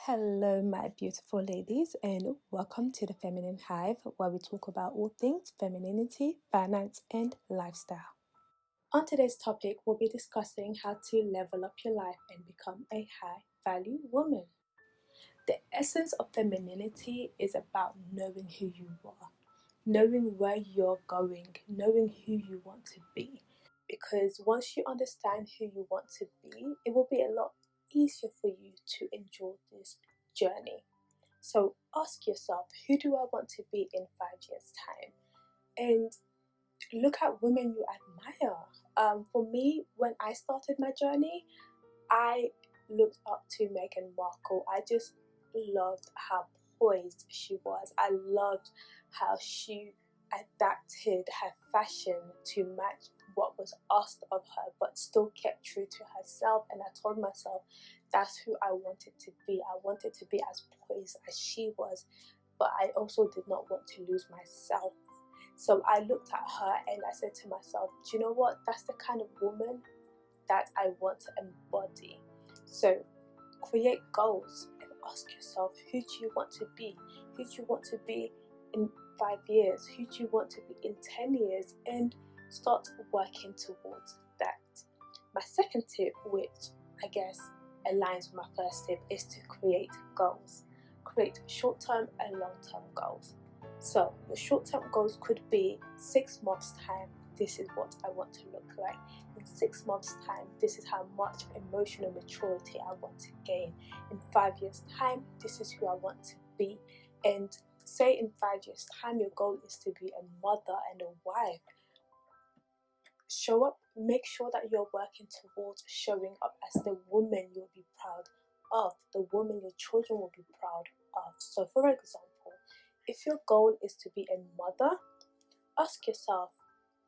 Hello, my beautiful ladies, and welcome to the Feminine Hive, where we talk about all things femininity, finance, and lifestyle. On today's topic, we'll be discussing how to level up your life and become a high value woman. The essence of femininity is about knowing who you are, knowing where you're going, knowing who you want to be. Because once you understand who you want to be, it will be a lot easier for you to enjoy this journey. So ask yourself, who do I want to be in 5 years' time? And look at women you admire. For me, when I started my journey, I looked up to Meghan Markle. I just loved how poised she was. I loved how she adapted her fashion to match what was asked of her, but still kept true to herself. And I told myself that's who I wanted to be. I wanted to be as poised as she was, but I also did not want to lose myself. So I looked at her and I said to myself, do you know what? That's the kind of woman that I want to embody. So create goals and ask yourself, who do you want to be? Who do you want to be in 5 years? Who do you want to be in 10 years? And start working towards that. My second tip, which I guess aligns with my first tip, is to create goals. Create short-term and long-term goals. So your short-term goals could be 6 months' time, this is what I want to look like. In 6 months' time, this is how much emotional maturity I want to gain. In 5 years' time, this is who I want to be. And say in 5 years' time, your goal is to be a mother and a wife. Show up, make sure that you're working towards showing up as the woman you'll be proud of, the woman your children will be proud of. So for example, if your goal is to be a mother, ask yourself,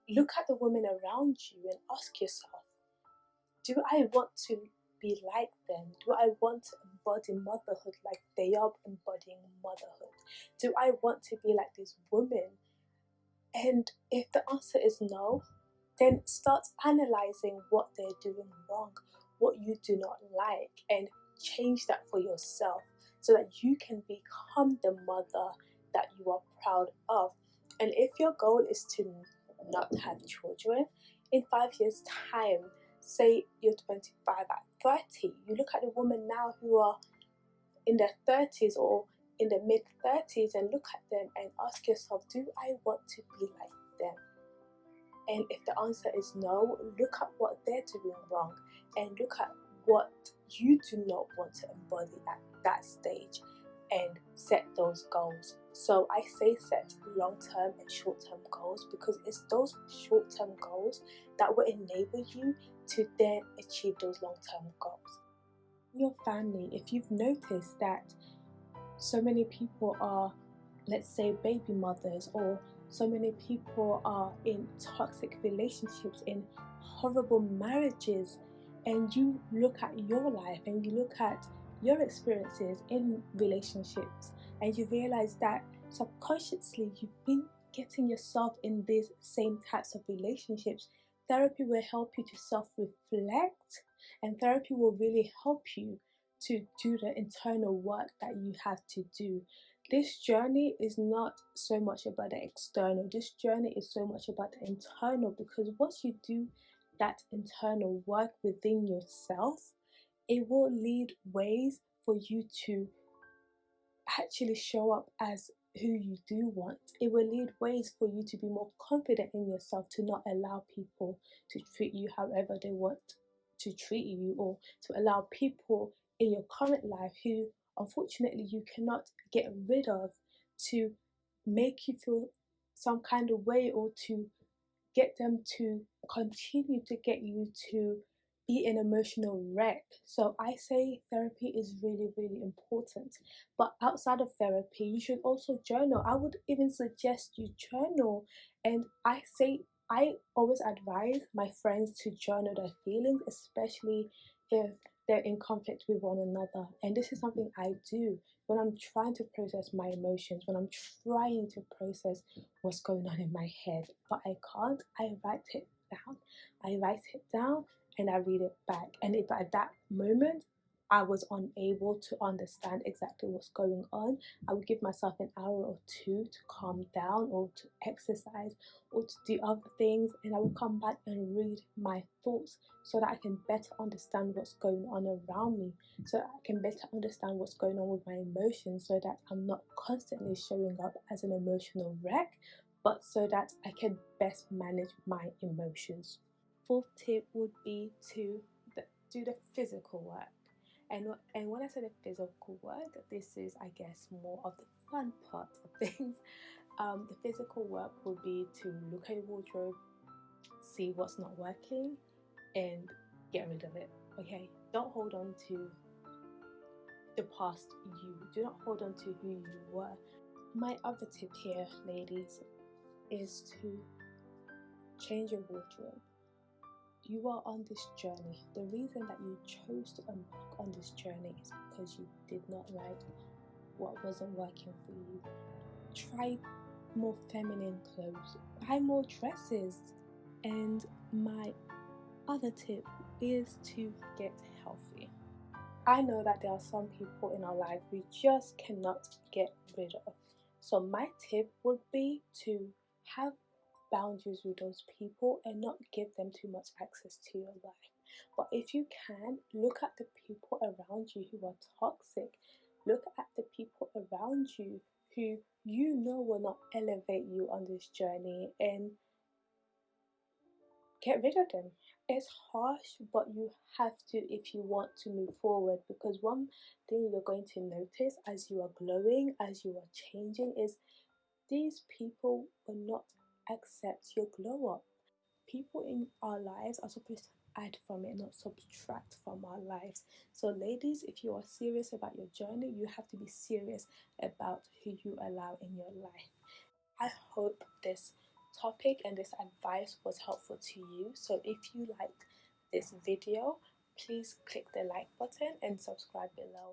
look at the women around you and ask yourself, do I want to be like them? Do I want to embody motherhood like they are embodying motherhood? Do I want to be like these women? And if the answer is no, then start analyzing what they're doing wrong, what you do not like, and change that for yourself so that you can become the mother that you are proud of. And if your goal is to not have children, in 5 years' time, say you're 25 at 30, you look at the women now who are in their 30s or in the mid 30s and look at them and ask yourself, do I want to be like them? And if the answer is no, look at what they're doing wrong and look at what you do not want to embody at that stage and set those goals. So I say set long-term and short-term goals because it's those short-term goals that will enable you to then achieve those long-term goals. In your family, if you've noticed that so many people are, let's say, baby mothers, or so many people are in toxic relationships, in horrible marriages, and you look at your life and you look at your experiences in relationships and you realize that subconsciously you've been getting yourself in these same types of relationships, therapy will help you to self-reflect, and therapy will really help you to do the internal work that you have to do. This journey is not so much about the external, this journey is so much about the internal, because once you do that internal work within yourself, it will lead ways for you to actually show up as who you do want. It will lead ways for you to be more confident in yourself, to not allow people to treat you however they want to treat you, or to allow people in your current life who unfortunately you cannot get rid of to make you feel some kind of way, or to get them to continue to get you to be an emotional wreck. So I say therapy is really, really important. But outside of therapy, you should also journal. I would even suggest you journal. And I always advise my friends to journal their feelings, especially if they're in conflict with one another. And this is something I do when I'm trying to process my emotions, when I'm trying to process what's going on in my head, but I can't. I write it down. I write it down and I read it back. And if at that moment I was unable to understand exactly what's going on, I would give myself an hour or two to calm down or to exercise or to do other things, and I would come back and read my thoughts so that I can better understand what's going on around me, so that I can better understand what's going on with my emotions, so that I'm not constantly showing up as an emotional wreck, but so that I can best manage my emotions. Fourth tip would be to do the physical work. And when I say the physical work, this is, I guess, more of the fun part of things. The physical work would be to look at your wardrobe, see what's not working, and get rid of it. Okay, don't hold on to the past you. Do not hold on to who you were. My other tip here, ladies, is to change your wardrobe. You are on this journey. The reason that you chose to embark on this journey is because you did not like what wasn't working for you. Try more feminine clothes, buy more dresses. And my other tip is to get healthy. I know that there are some people in our life we just cannot get rid of. So my tip would be to have boundaries with those people and not give them too much access to your life. But if you can, look at the people around you who are toxic. Look at the people around you who you know will not elevate you on this journey, and get rid of them. It's harsh, but you have to if you want to move forward, because one thing you're going to notice as you are glowing, as you are changing, is these people will not accept your glow up. People in our lives are supposed to add from it, not subtract from our lives. So, ladies, if you are serious about your journey, you have to be serious about who you allow in your life. I hope this topic and this advice was helpful to you. So, if you liked this video, please click the like button and subscribe below.